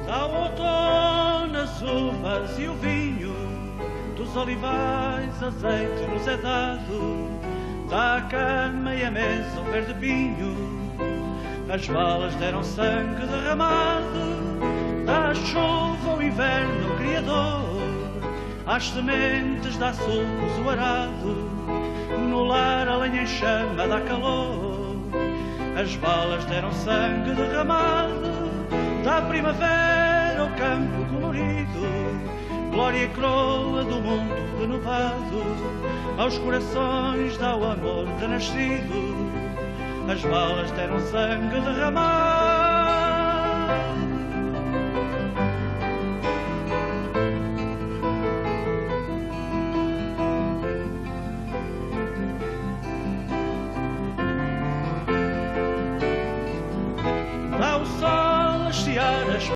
Dá o outono as uvas e o vinho, dos olivais azeite nos é dado, dá a cama e a mesa o verde pinho, as balas deram sangue derramado, dá a chuva o inverno criador, às sementes dá sulcos o arado, no lar a lenha em chama dá calor, as balas deram sangue derramado, dá primavera o campo colorido, glória e coroa do mundo renovado, aos corações dá o amor renascido, as balas deram sangue derramado.